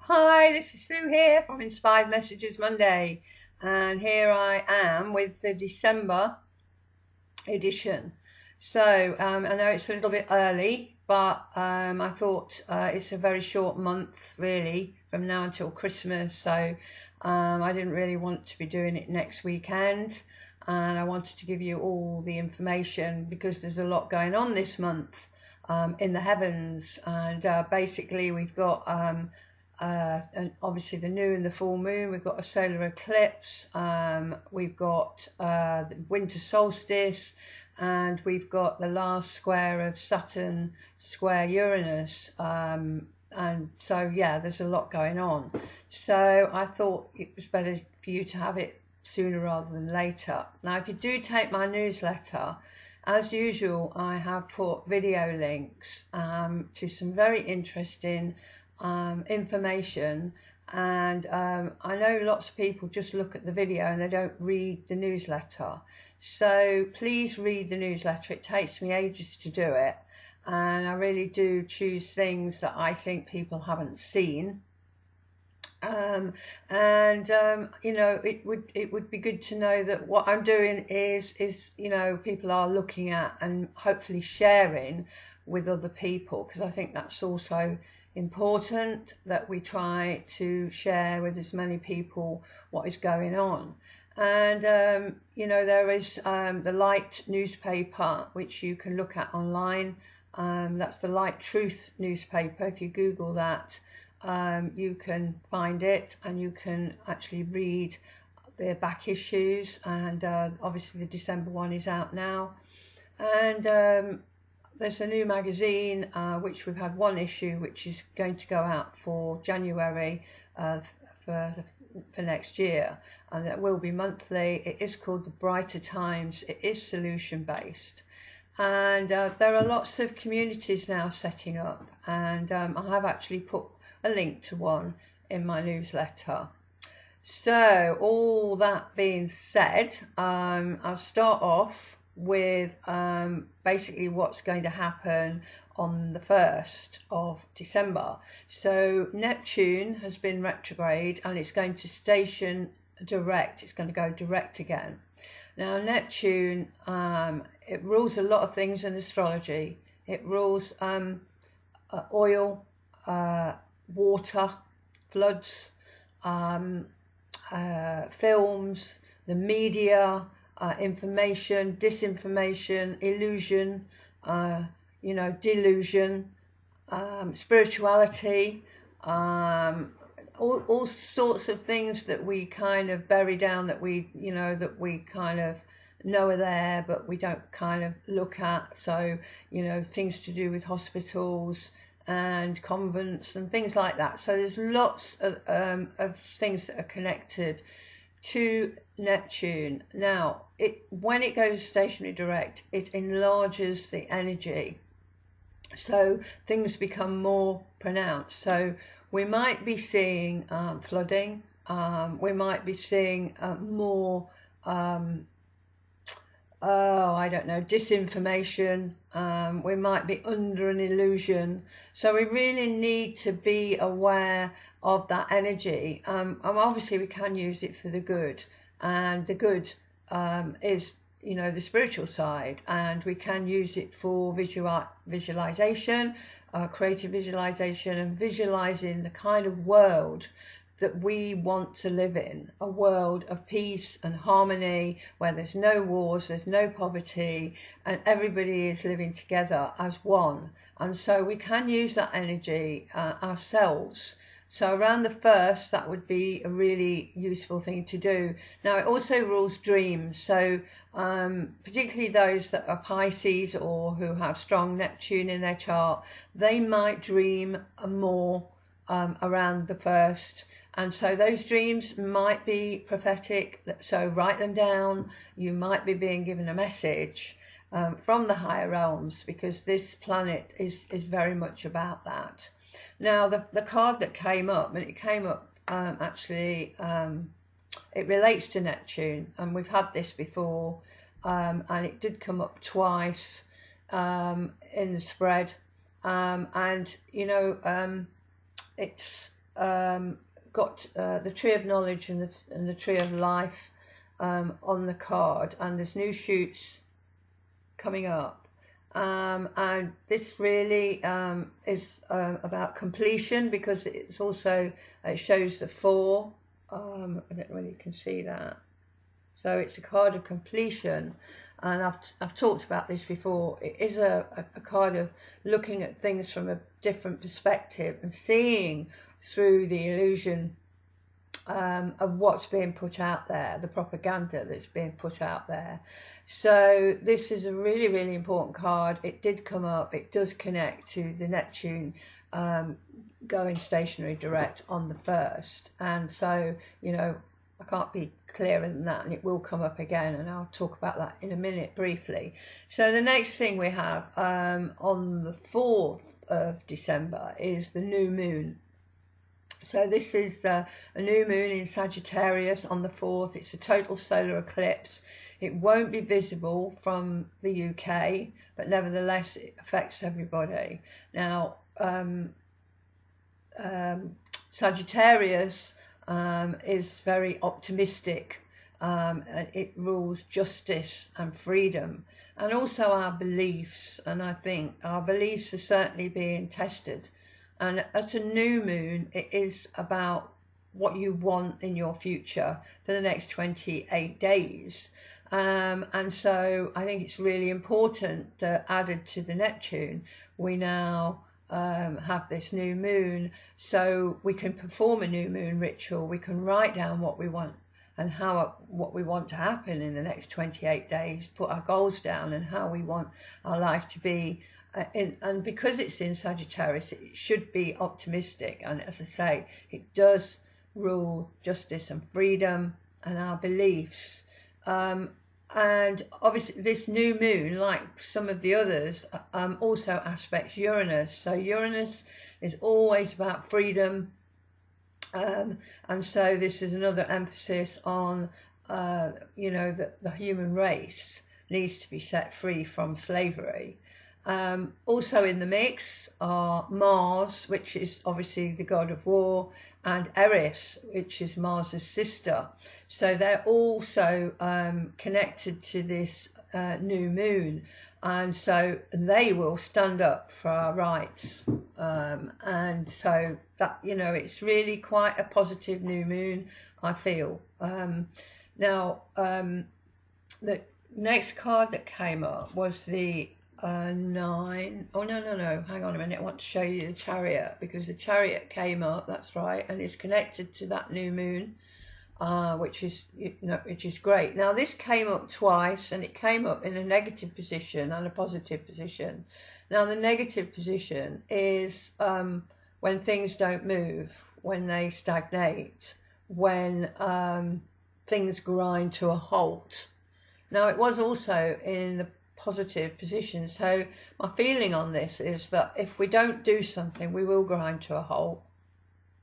Hi, this is Sue here from Inspired Messages Monday, and here I am with the December edition. So I know it's a little bit early, but I thought it's a very short month really from now until Christmas, so I didn't really want to be doing it next weekend, and I wanted to give you all the information because there's a lot going on this month in the heavens, and basically we've got and obviously the new and the full moon, we've got a solar eclipse, we've got the winter solstice, and we've got the last square of Saturn square Uranus, and so yeah, there's a lot going on, so I thought it was better for you to have it sooner rather than later. Now if you do take my newsletter, as usual I have put video links to some very interesting information, and I know lots of people just look at the video and they don't read the newsletter, so please read the newsletter. It takes me ages to do it, and I really do choose things that I think people haven't seen, you know, it would be good to know that what I'm doing is you know, people are looking at and hopefully sharing with other people, because I think that's also important, that we try to share with as many people what is going on. And you know, there is the Light newspaper which you can look at online. That's the Light Truth newspaper. If you Google that, you can find it, and you can actually read the back issues, and obviously the December one is out now. And there's a new magazine which we've had one issue which is going to go out for January for next year, and it will be monthly. It is called The Brighter Times. It is solution based, and there are lots of communities now setting up, and I have actually put a link to one in my newsletter. So all that being said, I'll start off with basically what's going to happen on the 1st of December. So Neptune has been retrograde and it's going to station direct. It's going to go direct again. Now Neptune, it rules a lot of things in astrology. It rules oil, water, floods, films, the media, information, disinformation, illusion, you know, delusion, spirituality, all sorts of things that we kind of bury down, that we, you know, that we kind of know are there, but we don't kind of look at. So, you know, things to do with hospitals and convents and things like that. So there's lots of things that are connected to Neptune. Now, when it goes stationary direct, it enlarges the energy, so things become more pronounced. So we might be seeing flooding, we might be seeing more I don't know, disinformation, we might be under an illusion. So we really need to be aware of that energy. And obviously we can use it for the good, and the good is, you know, the spiritual side, and we can use it for visualization, creative visualization, and visualizing the kind of world that we want to live in, a world of peace and harmony, where there's no wars, there's no poverty, and everybody is living together as one. And so we can use that energy ourselves. So around the 1st, that would be a really useful thing to do. Now, it also rules dreams. So particularly those that are Pisces or who have strong Neptune in their chart, they might dream more around the 1st. And so those dreams might be prophetic, so write them down. You might be being given a message from the higher realms, because this planet is very much about that. Now, the card that came up, and it came up actually, it relates to Neptune, and we've had this before, and it did come up twice in the spread, and you know, it's got the Tree of Knowledge and the Tree of Life on the card, and there's new shoots coming up, and this really is about completion, because it's also, it shows the 4. I don't really can see that, so it's a card of completion. And I've talked about this before. It is a card of looking at things from a different perspective and seeing through the illusion of what's being put out there, the propaganda that's being put out there. So this is a really, really important card. It did come up. It does connect to the Neptune going stationary direct on the 1st. And so, you know, I can't be clearer than that, and it will come up again, and I'll talk about that in a minute briefly. So the next thing we have on the 4th of December is the new moon. So this is a new moon in Sagittarius on the 4th. It's a total solar eclipse. It won't be visible from the UK, but nevertheless it affects everybody. Now Sagittarius is very optimistic. It rules justice and freedom, and also our beliefs, and I think our beliefs are certainly being tested. And at a new moon, it is about what you want in your future for the next 28 days. And so I think it's really important, added to the Neptune, we now have this new moon, so we can perform a new moon ritual. We can write down what we want and what we want to happen in the next 28 days, put our goals down and how we want our life to be. And because it's in Sagittarius, it should be optimistic. And as I say, it does rule justice and freedom and our beliefs. And obviously this new moon, like some of the others, also aspects Uranus. So Uranus is always about freedom. And so this is another emphasis on, you know, that the human race needs to be set free from slavery. Also in the mix are Mars, which is obviously the god of war, and Eris, which is Mars's sister. So they're also connected to this new moon, and so they will stand up for our rights. And so that, you know, it's really quite a positive new moon, I feel. Now, the next card that came up was the 9. Oh no, hang on a minute, I want to show you the Chariot, because the Chariot came up, that's right, and is connected to that new moon, which is, you know, which is great. Now this came up twice, and it came up in a negative position and a positive position. Now the negative position is when things don't move, when they stagnate, when things grind to a halt. Now it was also in the positive position. So my feeling on this is that if we don't do something, we will grind to a halt.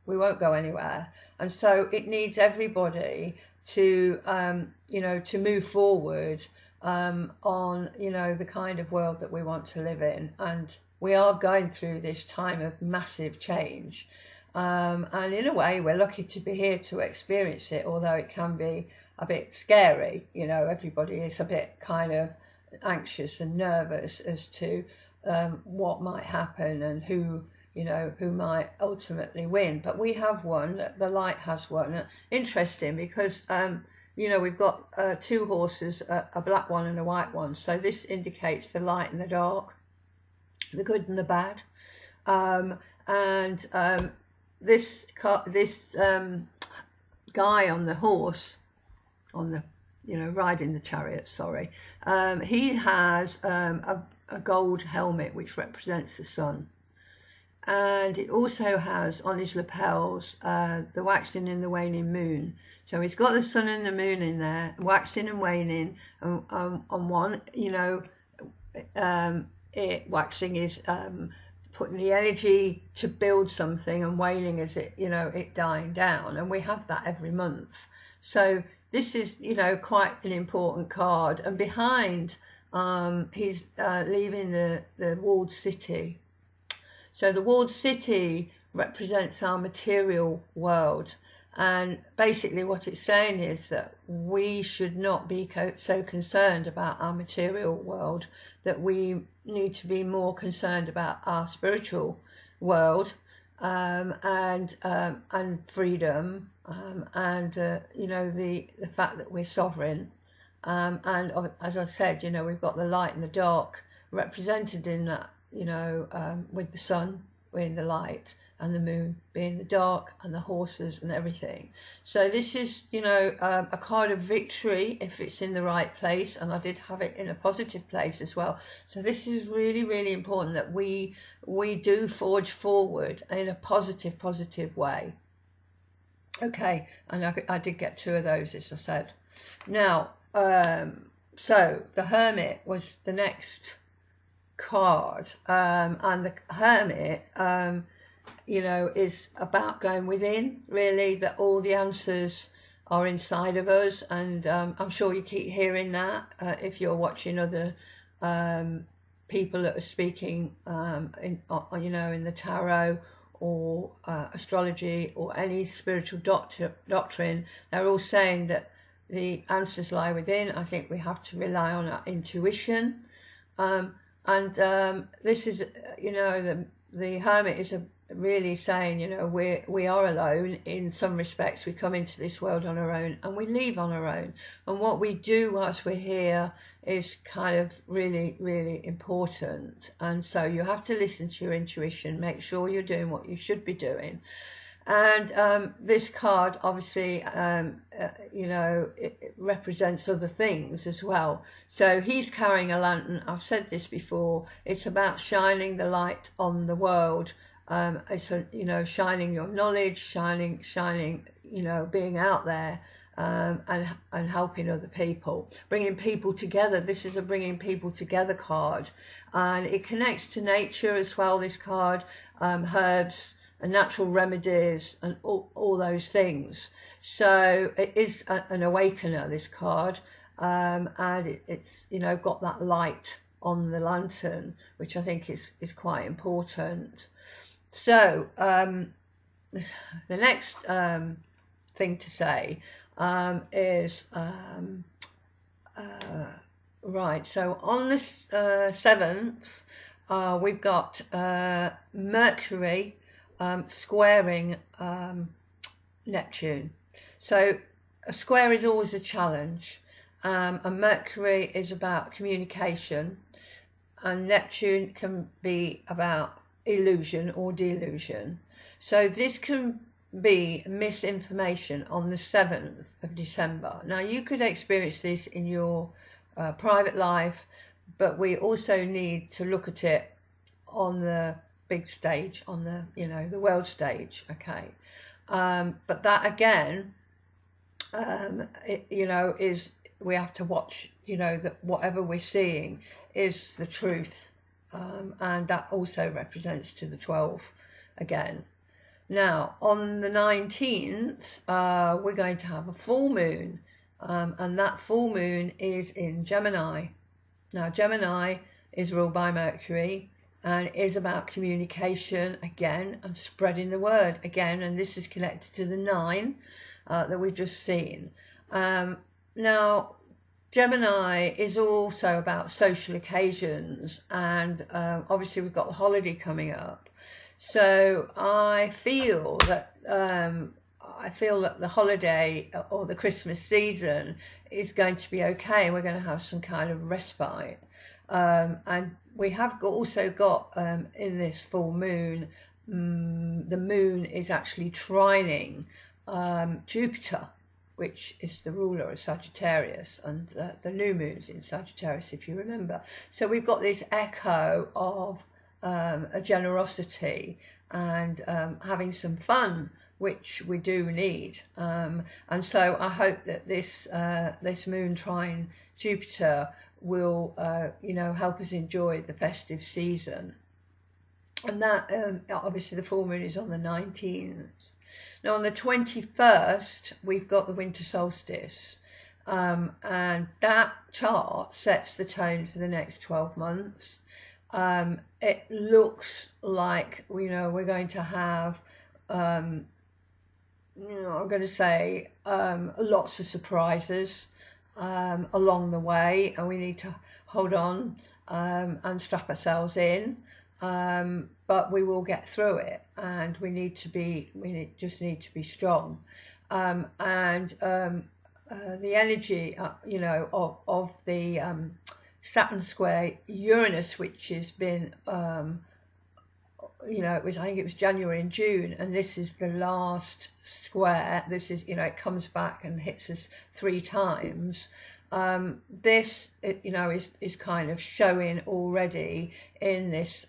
We won't go anywhere. And so it needs everybody to, you know, to move forward on, you know, the kind of world that we want to live in. And we are going through this time of massive change. And in a way, we're lucky to be here to experience it, although it can be a bit scary. You know, everybody is a bit kind of anxious and nervous as to what might happen and who, you know, who might ultimately win. But we have won, the light has won. Interesting, because you know, we've got 2 horses, a black one and a white one, so this indicates the light and the dark, the good and the bad. This guy on the horse, on the, you know, riding the chariot, sorry, he has a gold helmet which represents the sun, and it also has on his lapels the waxing and the waning moon. So he's got the sun and the moon in there, waxing and waning, on one, you know, waxing is putting the energy to build something, and waning is it, you know, it dying down, and we have that every month. So this is, you know, quite an important card. And behind, he's leaving the walled city. So the walled city represents our material world. And basically what it's saying is that we should not be so concerned about our material world, that we need to be more concerned about our spiritual world, and freedom, and you know, the fact that we're sovereign, and as I said, you know, we've got the light and the dark represented in that, you know, with the sun being the light and the moon being the dark and the horses and everything. So this is, you know, a card of victory if it's in the right place, and I did have it in a positive place as well. So this is really, really important that we do forge forward in a positive way. Okay, and I did get 2 of those, as I said. Now, so the Hermit was the next card, and the Hermit, you know, is about going within, really, that all the answers are inside of us. And I'm sure you keep hearing that if you're watching other people that are speaking, you know, in the tarot or astrology or any spiritual doctrine. They're all saying that the answers lie within. I think we have to rely on our intuition. This is, you know, the Hermit is really saying, you know, we are alone in some respects. We come into this world on our own and we leave on our own. And what we do whilst we're here is kind of really, really important. And so you have to listen to your intuition, make sure you're doing what you should be doing. And this card, obviously, you know, it represents other things as well. So he's carrying a lantern. I've said this before. It's about shining the light on the world. It's, you know, shining your knowledge, shining, you know, being out there, and helping other people, bringing people together. This is a bringing people together card, and it connects to nature as well. This card, herbs and natural remedies and all those things. So it is an awakener, this card, and it's, you know, got that light on the lantern, which I think is quite important. So the next thing to say is right, so on the 7th we've got Mercury squaring Neptune. So a square is always a challenge, and Mercury is about communication, and Neptune can be about illusion or delusion. So this can be misinformation on the 7th of December. Now, you could experience this in your private life, but we also need to look at it on the big stage, on the, you know, the world stage. Okay, but that again, you know, is, we have to watch, you know, that whatever we're seeing is the truth, and that also represents to the 12 again. Now on the 19th we're going to have a full moon, and that full moon is in Gemini. Now Gemini is ruled by Mercury and is about communication again and spreading the word again, and this is connected to the 9 that we've just seen. Now Gemini is also about social occasions, and obviously we've got the holiday coming up. So I feel that the holiday or the Christmas season is going to be okay. We're going to have some kind of respite, and we have also got in this full moon, the moon is actually trining Jupiter, which is the ruler of Sagittarius, and the new moon's in Sagittarius, if you remember. So we've got this echo of a generosity and having some fun, which we do need. And so I hope that this moon trine Jupiter will, you know, help us enjoy the festive season. And that obviously the full moon is on the 19th. Now on the 21st, we've got the winter solstice, and that chart sets the tone for the next 12 months. it looks like, we're going to have, I'm going to say, lots of surprises along the way, and we need to hold on and strap ourselves in, but we will get through it, and we just need to be strong, and the energy of the Saturn square Uranus, which has been I think it was January and June, and this is the last square. This is, it comes back and hits us 3 times. This, is kind of showing already in this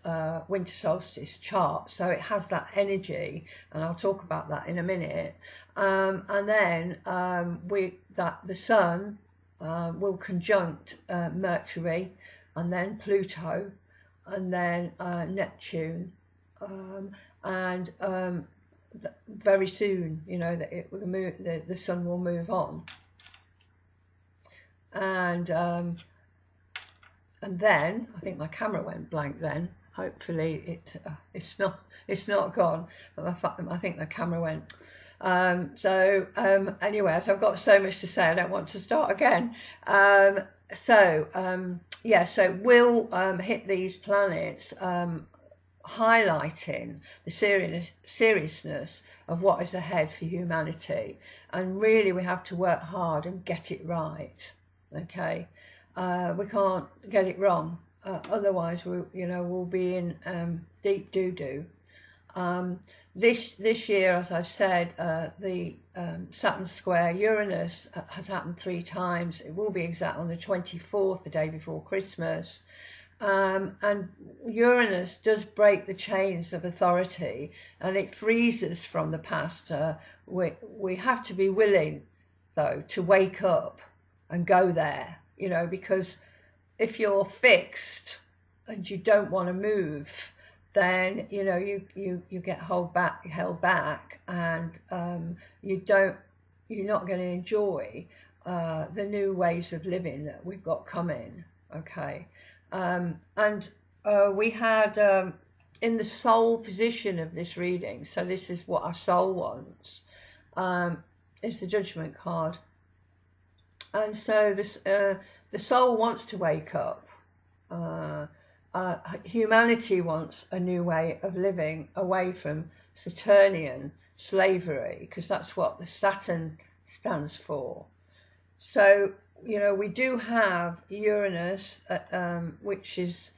winter solstice chart. So it has that energy, and I'll talk about that in a minute. And then the Sun will conjunct Mercury, and then Pluto, and then Neptune. And very soon, the Sun will move on, and then I think my camera went blank. Then hopefully it's not gone, but I think the camera went. Anyway, so I've got so much to say, I don't want to start again. So we'll hit these planets. Highlighting the seriousness of what is ahead for humanity, and really we have to work hard and get it right. Okay, we can't get it wrong, otherwise we'll be in deep doo-doo. This year, as I've said, the Saturn square Uranus has happened 3 times. It will be exact on the 24th, the day before Christmas. And Uranus does break the chains of authority, and it frees us from the past. We have to be willing, though, to wake up and go there, because if you're fixed and you don't want to move, then you get held back, and you're not going to enjoy the new ways of living that we've got coming. Okay. We had in the soul position of this reading, so this is what our soul wants, it's the Judgment card, and so this the soul wants to wake up. Humanity wants a new way of living, away from Saturnian slavery, because that's what the Saturn stands for. So we do have Uranus, which is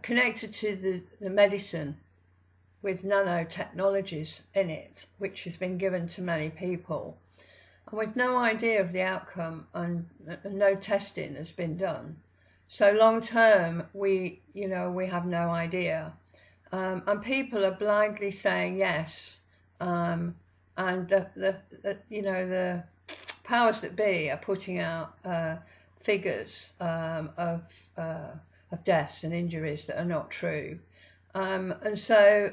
connected to the medicine with nanotechnologies in it, which has been given to many people, and with no idea of the outcome, and no testing has been done. So long term, we have no idea, and people are blindly saying yes, and the powers that be are putting out figures of deaths and injuries that are not true, and so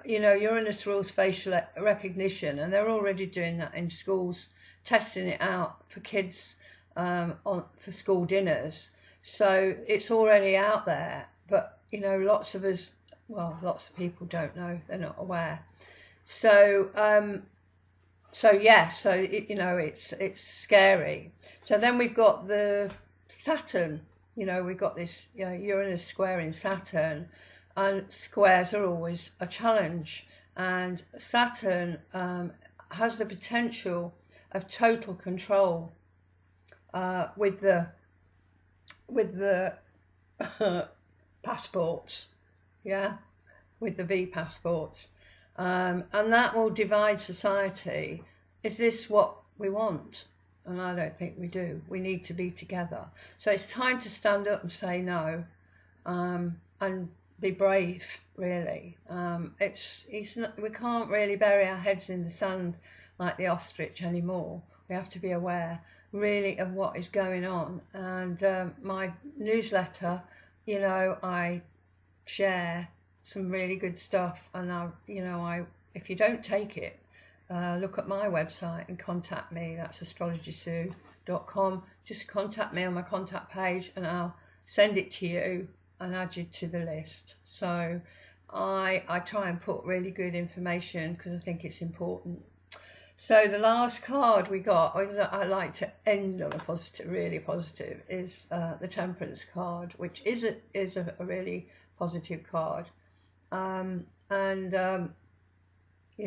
Uranus rules facial recognition, and they're already doing that in schools, testing it out for kids for school dinners. So it's already out there, but lots of people don't know, they're not aware. So it's scary. So then we've got the Saturn, we've got this Uranus square in Saturn, and squares are always a challenge, and Saturn has the potential of total control with the passports, with the V passports. And that will divide society. Is this what we want? And I don't think we do. We need to be together. So it's time to stand up and say no, and be brave, really. We can't really bury our heads in the sand like the ostrich anymore. We have to be aware, really, of what is going on. And my newsletter, I share some really good stuff, and if you don't take it, look at my website and contact me. That's astrologysue.com. Just contact me on my contact page, and I'll send it to you. and add you to the list. So I try and put really good information because I think it's important. So the last card we got, I like to end on a positive, really positive, is the Temperance card, which is a really positive card. You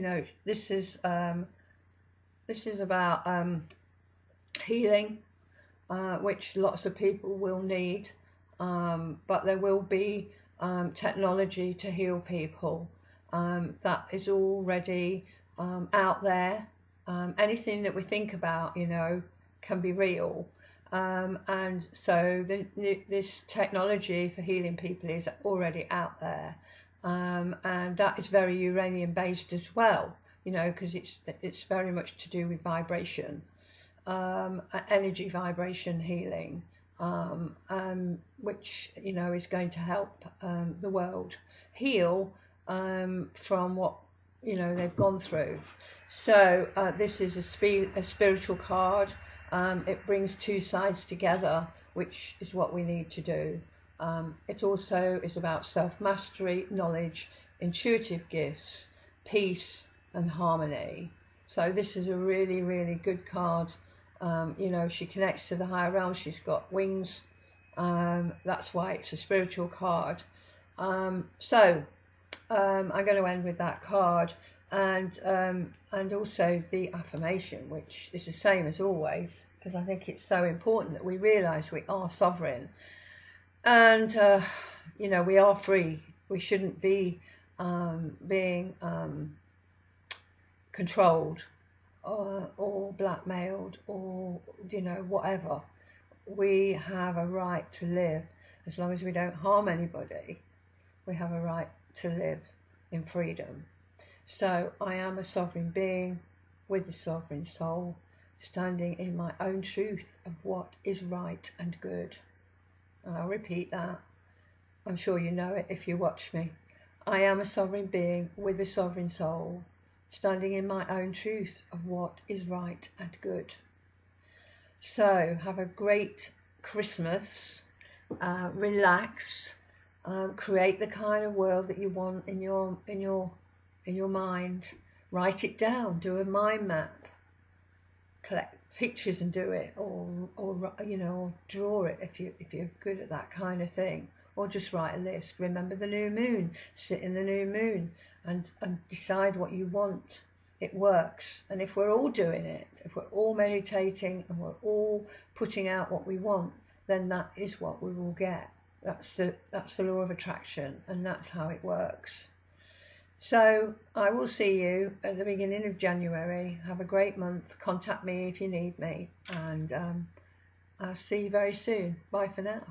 know, this is about healing, which lots of people will need, but there will be technology to heal people that is already out there. Anything that we think about, you know, can be real, and so this technology for healing people is already out there, and that is very Uranian based as well, you know, because it's very much to do with vibration, energy vibration healing, which, you know, is going to help the world heal from what, you know, they've gone through. So this is a spiritual card. It brings two sides together, which is what we need to do. It also is about self-mastery, knowledge, intuitive gifts, peace and harmony. So this is a really, really good card. You know, she connects to the higher realm. She's got wings. That's why it's a spiritual card. So I'm going to end with that card, and also the affirmation, which is the same as always, because I think it's so important that we realise we are sovereign, and you know, we are free. We shouldn't be being controlled or blackmailed, or, you know, whatever. We have a right to live. As long as we don't harm anybody, we have a right to live in freedom. So I am a sovereign being with a sovereign soul, standing in my own truth of what is right and good. And I'll repeat that. I'm sure you know it if you watch me. I am a sovereign being with a sovereign soul, standing in my own truth of what is right and good. So have a great Christmas. Relax. Create the kind of world that you want in your mind. Write it down. Do a mind map. Collect pictures and do it, or you know, or draw it if you're good at that kind of thing, or just write a list. Remember the new moon. Sit in the new moon and decide what you want. It works. And if we're all doing it, if we're all meditating and we're all putting out what we want, then that is what we will get. That's the law of attraction, and that's how it works. So I will see you at the beginning of January. Have a great month. Contact me if you need me, and I'll see you very soon. Bye for now.